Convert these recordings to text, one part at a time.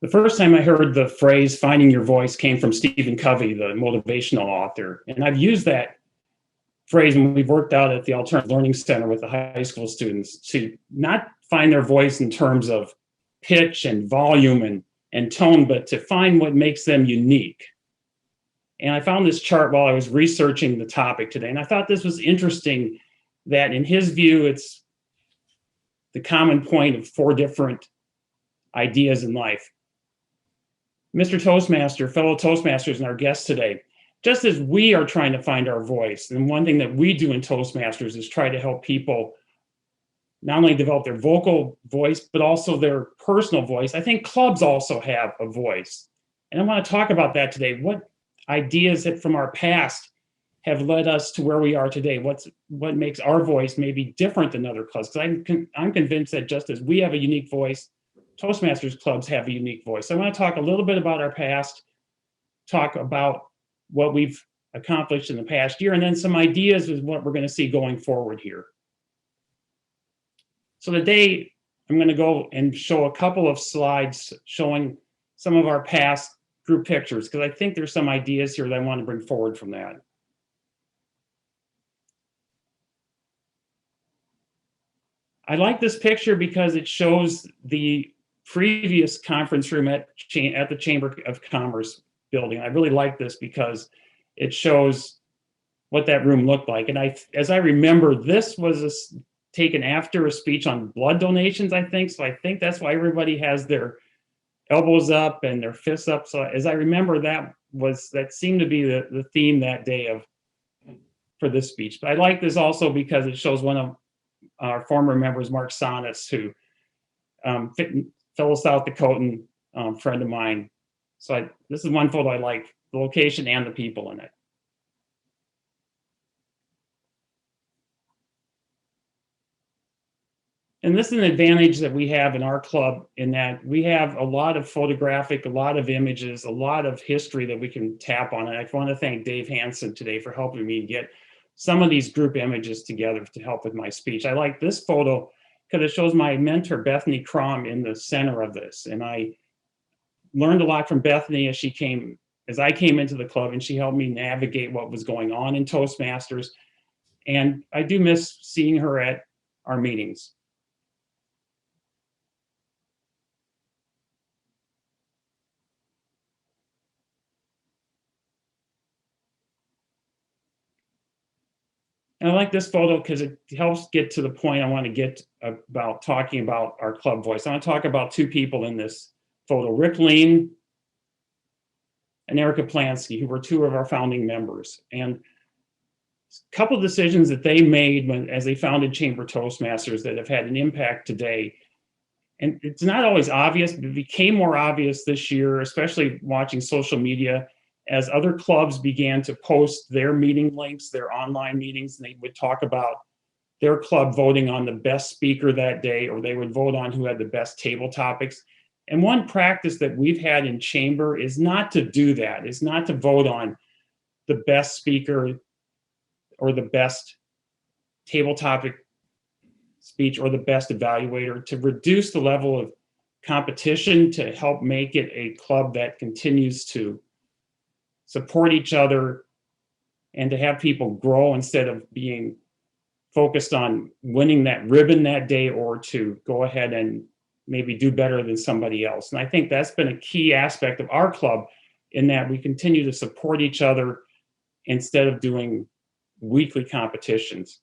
The first time I heard the phrase finding your voice came from Stephen Covey, the motivational author. And I've used that phrase when we've worked out at the Alternative Learning Center with the high school students to not find their voice in terms of pitch and volume and tone, but to find what makes them unique. And I found this chart while I was researching the topic today. And I thought this was interesting that in his view, it's the common point of 4 different ideas in life. Mr. Toastmaster, fellow Toastmasters and our guest today, just as we are trying to find our voice, and one thing that we do in Toastmasters is try to help people not only develop their vocal voice, but also their personal voice. I think clubs also have a voice. And I want to talk about that today. What ideas that from our past have led us to where we are today? What makes our voice maybe different than other clubs? Because I'm convinced that just as we have a unique voice, Toastmasters clubs have a unique voice. So I want to talk a little bit about our past, talk about what we've accomplished in the past year, and then some ideas is what we're going to see going forward here. So today, I'm going to go and show a couple of slides showing some of our past group pictures, because I think there's some ideas here that I want to bring forward from that. I like this picture because it shows the previous conference room at the Chamber of Commerce building. I really like this because it shows what that room looked like. And as I remember, this was taken after a speech on blood donations, I think. So I think that's why everybody has their elbows up and their fists up. So as I remember, that seemed to be the theme that day for this speech. But I like this also because it shows one of our former members, Mark Sonis, who fellow South Dakotan friend of mine. So this is one photo I like, the location and the people in it. And this is an advantage that we have in our club in that we have a lot of photographic, a lot of images, a lot of history that we can tap on. And I want to thank Dave Hansen today for helping me get some of these group images together to help with my speech. I like this photo because it shows my mentor, Bethany Crom, in the center of this. And I learned a lot from Bethany as I came into the club, and she helped me navigate what was going on in Toastmasters. And I do miss seeing her at our meetings. And I like this photo because it helps get to the point I want to get about talking about our club voice. I want to talk about 2 people in this photo, Rick Lean and Erica Plansky, who were 2 of our founding members. And a couple of decisions that they made as they founded Chamber Toastmasters that have had an impact today. And it's not always obvious, but it became more obvious this year, especially watching social media, as other clubs began to post their meeting links, their online meetings, and they would talk about their club voting on the best speaker that day, or they would vote on who had the best table topics. And one practice that we've had in Chamber is not to do that, is not to vote on the best speaker or the best table topic speech or the best evaluator, to reduce the level of competition, to help make it a club that continues to support each other and to have people grow instead of being focused on winning that ribbon that day or to go ahead and maybe do better than somebody else. And I think that's been a key aspect of our club in that we continue to support each other instead of doing weekly competitions.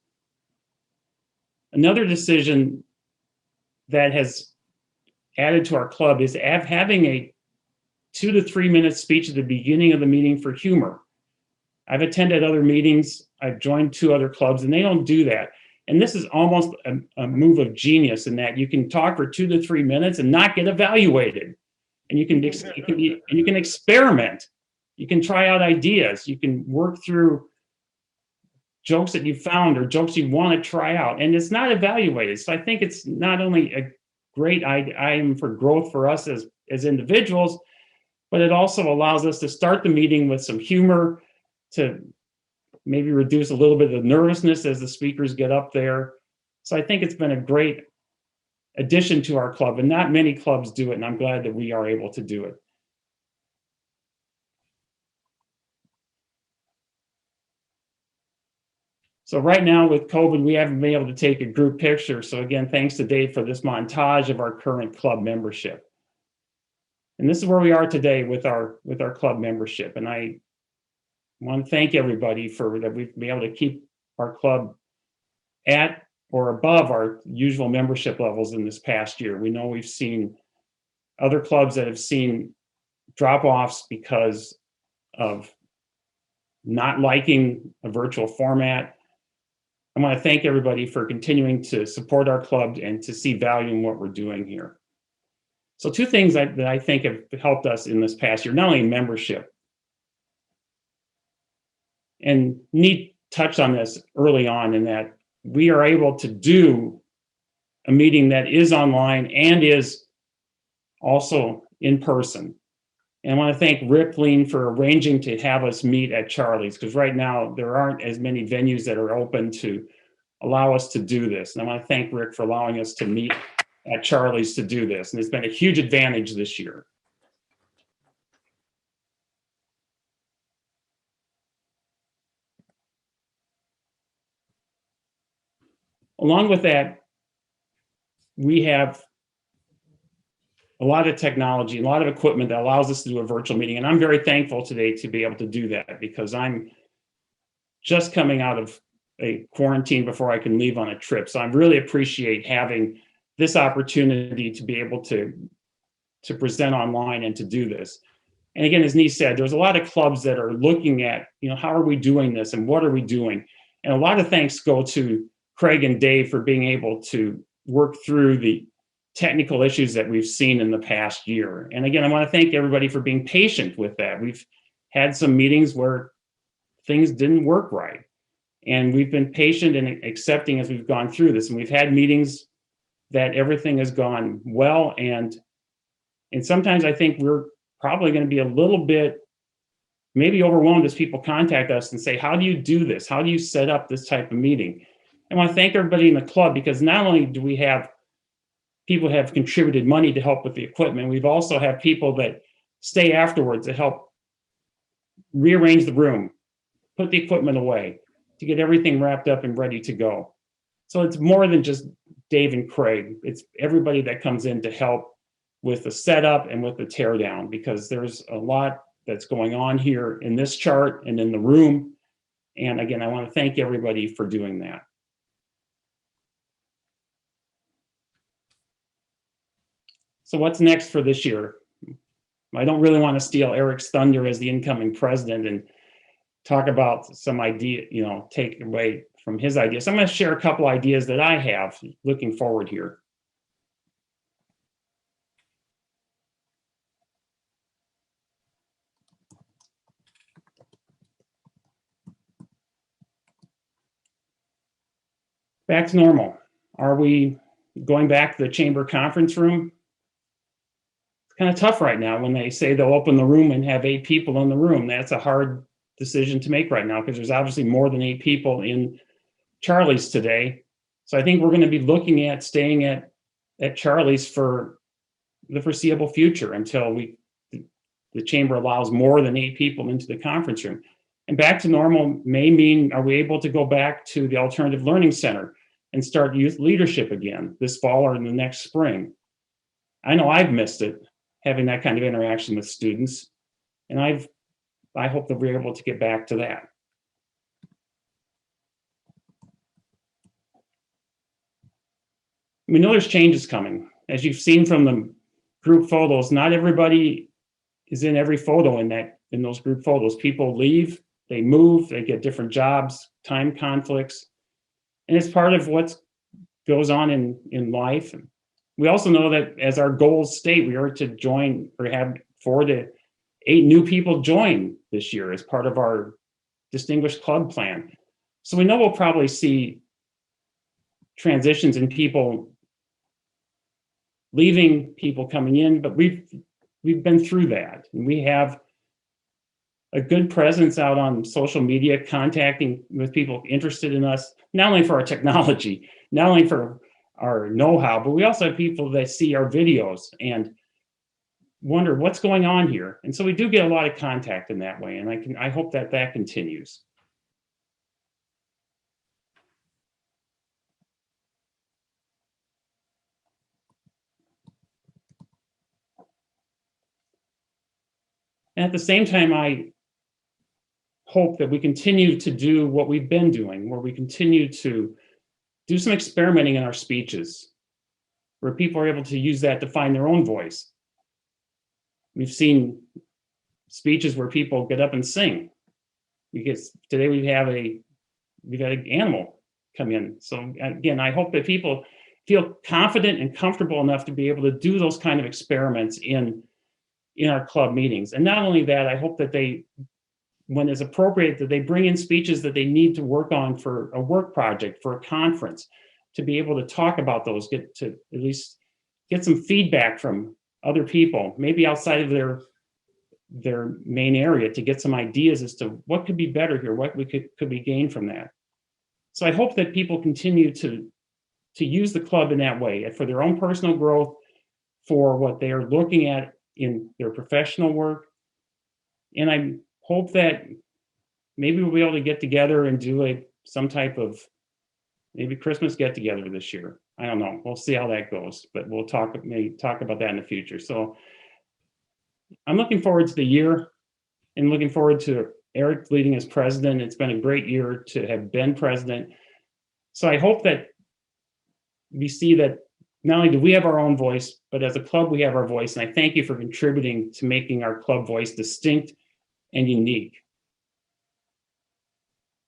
Another decision that has added to our club is having a 2 to 3 minute speech at the beginning of the meeting for humor. I've attended other meetings, I've joined 2 other clubs, and they don't do that. And this is almost a move of genius in that you can talk for 2 to 3 minutes and not get evaluated. And you can experiment. You can try out ideas. You can work through jokes that you found or jokes you want to try out, and it's not evaluated. So I think it's not only a great item for growth for us as individuals, but it also allows us to start the meeting with some humor, to maybe reduce a little bit of nervousness as the speakers get up there. So I think it's been a great addition to our club, and not many clubs do it, and I'm glad that we are able to do it. So right now with COVID, we haven't been able to take a group picture. So again, thanks to Dave for this montage of our current club membership. And this is where we are today with our club membership. And I want to thank everybody for that we've been able to keep our club at or above our usual membership levels in this past year. We know we've seen other clubs that have seen drop-offs because of not liking a virtual format. I want to thank everybody for continuing to support our club and to see value in what we're doing here. So two things that I think have helped us in this past year, not only membership, and Neat touched on this early on, in that we are able to do a meeting that is online and is also in person. And I want to thank Rick Lean for arranging to have us meet at Charlie's, because right now there aren't as many venues that are open to allow us to do this. And I want to thank Rick for allowing us to meet at Charlie's to do this. And it's been a huge advantage this year. Along with that, we have a lot of technology, a lot of equipment that allows us to do a virtual meeting. And I'm very thankful today to be able to do that, because I'm just coming out of a quarantine before I can leave on a trip. So I really appreciate having this opportunity to be able to present online and to do this. And again, as Nee said, there's a lot of clubs that are looking at, how are we doing this and what are we doing? And a lot of thanks go to Craig and Dave for being able to work through the technical issues that we've seen in the past year. And again, I want to thank everybody for being patient with that. We've had some meetings where things didn't work right, and we've been patient and accepting as we've gone through this. And we've had meetings that everything has gone well, and sometimes I think we're probably going to be a little bit maybe overwhelmed as people contact us and say, how do you do this? How do you set up this type of meeting? I want to thank everybody in the club, because not only do we have people have contributed money to help with the equipment, we've also had people that stay afterwards to help rearrange the room, put the equipment away, to get everything wrapped up and ready to go. So it's more than just Dave and Craig. It's everybody that comes in to help with the setup and with the teardown, because there's a lot that's going on here in this chart and in the room. And again, I want to thank everybody for doing that. So what's next for this year? I don't really want to steal Eric's thunder as the incoming president and talk about some idea, take away from his ideas. So I'm going to share a couple ideas that I have looking forward here. Back to normal. Are we going back to the chamber conference room? Kind of tough right now when they say they'll open the room and have 8 people in the room. That's a hard decision to make right now, because there's obviously more than 8 people in Charlie's today. So I think we're going to be looking at staying at Charlie's for the foreseeable future until the chamber allows more than 8 people into the conference room. And back to normal may mean, are we able to go back to the Alternative Learning Center and start youth leadership again this fall or in the next spring? I know I've missed it, having that kind of interaction with students. And I hope that we're able to get back to that. We know there's changes coming. As you've seen from the group photos, not everybody is in every photo in those group photos. People leave, they move, they get different jobs, time conflicts. And it's part of what goes on in life. We also know that as our goals state, we are to join or have 4 to 8 new people join this year as part of our distinguished club plan. So we know we'll probably see transitions in people leaving, people coming in, but we've been through that. And we have a good presence out on social media, contacting with people interested in us, not only for our technology, not only for our know-how, but we also have people that see our videos and wonder what's going on here. And so we do get a lot of contact in that way. And I hope that that continues. And at the same time, I hope that we continue to do what we've been doing, where we continue to do some experimenting in our speeches, where people are able to use that to find their own voice. We've seen speeches where people get up and sing, because today we've had an animal come in. So again, I hope that people feel confident and comfortable enough to be able to do those kind of experiments in our club meetings. And not only that, I hope that they, when it's appropriate, that they bring in speeches that they need to work on for a work project, for a conference, to be able to talk about those, get to at least get some feedback from other people, maybe outside of their main area, to get some ideas as to what could be better here, what could be gained from that. So I hope that people continue to use the club in that way, for their own personal growth, for what they are looking at in their professional work. And I hope that maybe we'll be able to get together and do some type of maybe Christmas get together this year. I don't know. We'll see how that goes, but we'll maybe talk about that in the future. So I'm looking forward to the year and looking forward to Eric leading as president. It's been a great year to have been president. So I hope that we see that not only do we have our own voice, but as a club, we have our voice. And I thank you for contributing to making our club voice distinct and unique.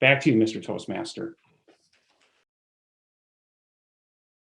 Back to you, Mr. Toastmaster.